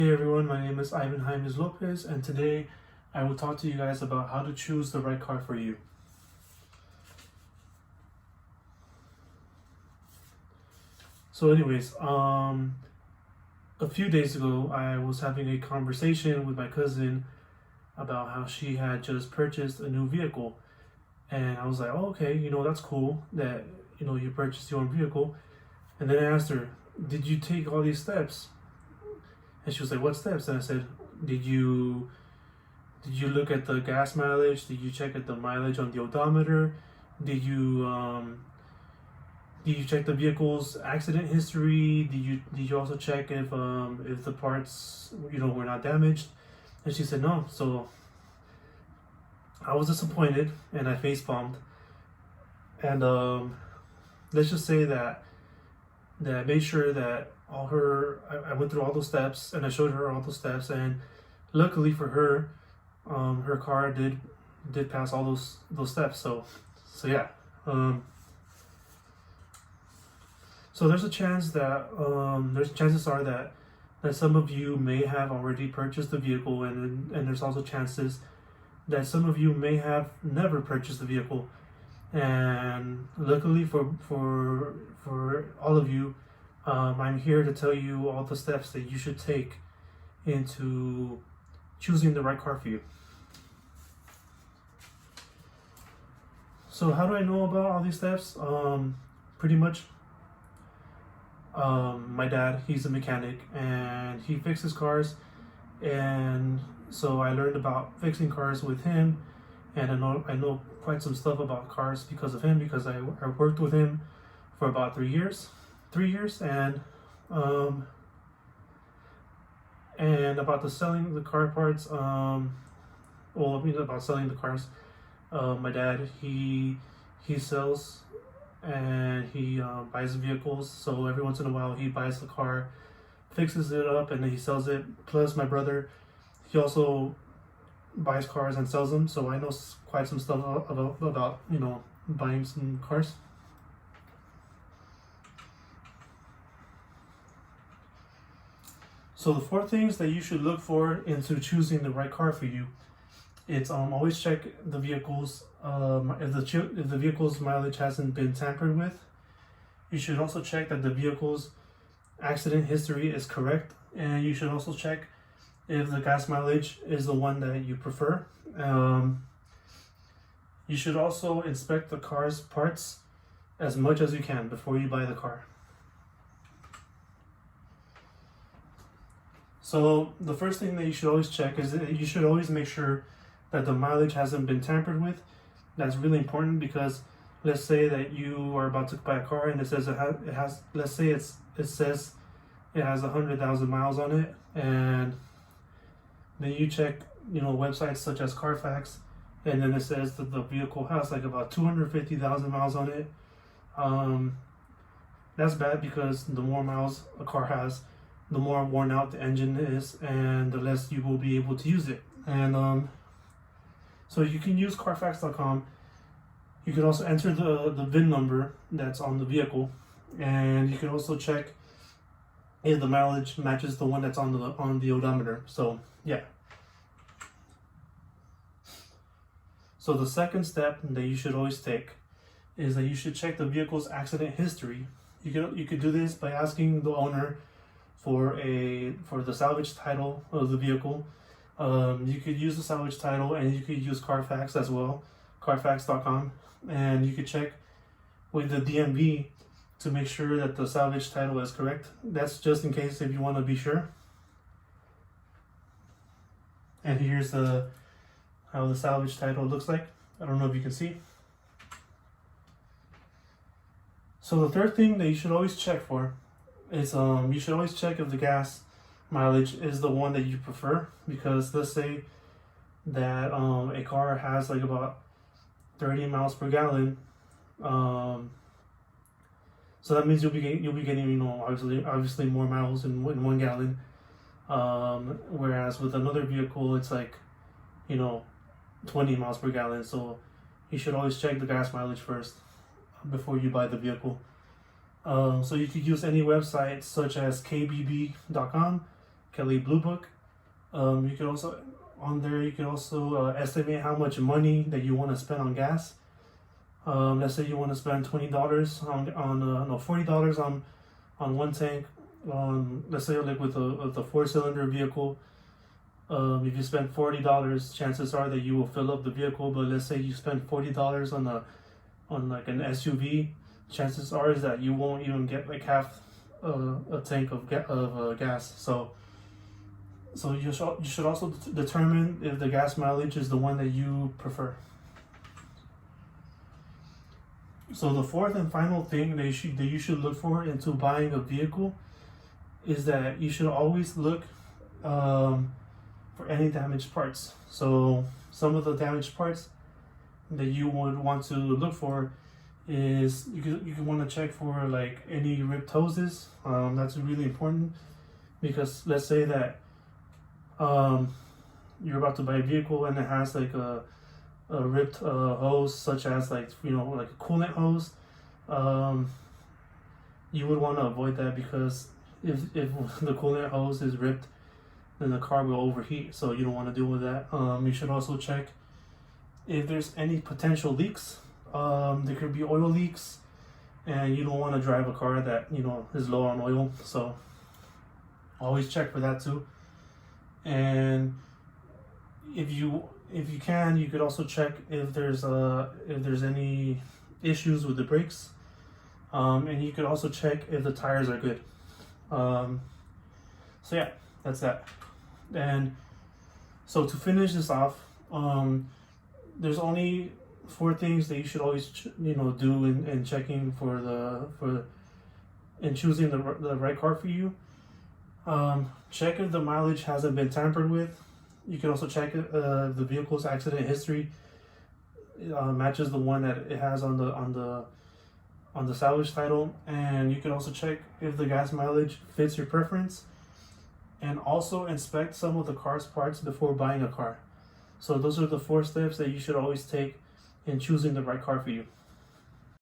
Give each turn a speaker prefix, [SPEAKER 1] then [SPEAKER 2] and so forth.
[SPEAKER 1] Hey everyone, my name is JAIMES-Lopez, and today I will talk to you guys about how to choose the right car for you. So anyways, a few days ago I was having a conversation with my cousin about how she had just purchased a new vehicle. And I was like, oh, okay, that's cool that, you purchased your own vehicle. And then I asked her, did you take all these steps? And she was like, what steps? And I said, did you look at the gas mileage? Did you check at the mileage on the odometer? Did you check the vehicle's accident history? Did you also check if the parts were not damaged? And she said no. So I was disappointed and I face palmed. And let's just say that I made sure that I went through all those steps and I showed her all those steps, and luckily for her, her car did pass all those steps. So yeah. So there's a chance that chances are that some of you may have already purchased the vehicle, and there's also chances that some of you may have never purchased the vehicle. And luckily for all of you, I'm here to tell you all the steps that you should take into choosing the right car for you. So how do I know about all these steps? Pretty much, my dad, he's a mechanic and he fixes cars, and so I learned about fixing cars with him, and I know quite some stuff about cars because of him, because I worked with him for about 3 years, and about selling the car parts, about selling the cars, my dad, he sells and he buys vehicles. So every once in a while he buys the car, fixes it up, and then he sells it. Plus my brother, he also buys cars and sells them, so I know quite some stuff about buying some cars. So the 4 things that you should look for into choosing the right car for you, it's always check the vehicle's if the vehicle's mileage hasn't been tampered with. You should also check that the vehicle's accident history is correct, and you should also check if the gas mileage is the one that you prefer. You should also inspect the car's parts as much as you can before you buy the car. So the first thing that you should always check is that you should always make sure that the mileage hasn't been tampered with. That's really important, because let's say that you are about to buy a car and it says it has let's say it says it has 100,000 miles on it, and then you check websites such as Carfax, and then it says that the vehicle has like about 250,000 miles on it. That's bad, because the more miles a car has, the more worn out the engine is, and the less you will be able to use it. And so you can use Carfax.com. You can also enter the VIN number that's on the vehicle, and you can also check if the mileage matches the one that's on the odometer. So yeah. So the second step that you should always take is that you should check the vehicle's accident history. You could do this by asking the owner for the salvage title of the vehicle. You could use the salvage title, and you could use Carfax as well, Carfax.com, and you could check with the DMV to make sure that the salvage title is correct. That's just in case, if you want to be sure. And here's how the salvage title looks like. I don't know if you can see. So the third thing that you should always check for is you should always check if the gas mileage is the one that you prefer, because let's say that a car has like about 30 miles per gallon, so that means you'll be getting obviously more miles in 1 gallon, whereas with another vehicle it's like 20 miles per gallon. So you should always check the gas mileage first before you buy the vehicle. So you could use any website such as kbb.com, Kelly Blue Book. You can also on there you can also estimate how much money that you want to spend on gas. Let's say you want to spend $20 on $40 on one tank. Let's say like with a 4-cylinder vehicle. If you spend $40, chances are that you will fill up the vehicle. But let's say you spend $40 on like an SUV, chances are is that you won't even get like half a tank of gas. So you should also determine if the gas mileage is the one that you prefer. So the fourth and final thing that you should look for into buying a vehicle is that you should always look for any damaged parts. So some of the damaged parts that you would want to look for is you want to check for like any ripped hoses. That's really important, because let's say that you're about to buy a vehicle and it has like a ripped hose, such as like like a coolant hose. You would want to avoid that, because if the coolant hose is ripped, then the car will overheat. So you don't want to deal with that. You should also check if there's any potential leaks. There could be oil leaks, and you don't want to drive a car that is low on oil. So always check for that too. And if you can, you could also check if there's any issues with the brakes, and you could also check if the tires are good. So yeah, that's that. And so to finish this off, there's only 4 things that you should always do in checking in choosing the right car for you. Check if the mileage hasn't been tampered with. You can also check if the vehicle's accident history matches the one that it has on the salvage title. And you can also check if the gas mileage fits your preference, and also inspect some of the car's parts before buying a car. So those are the 4 steps that you should always take in choosing the right car for you.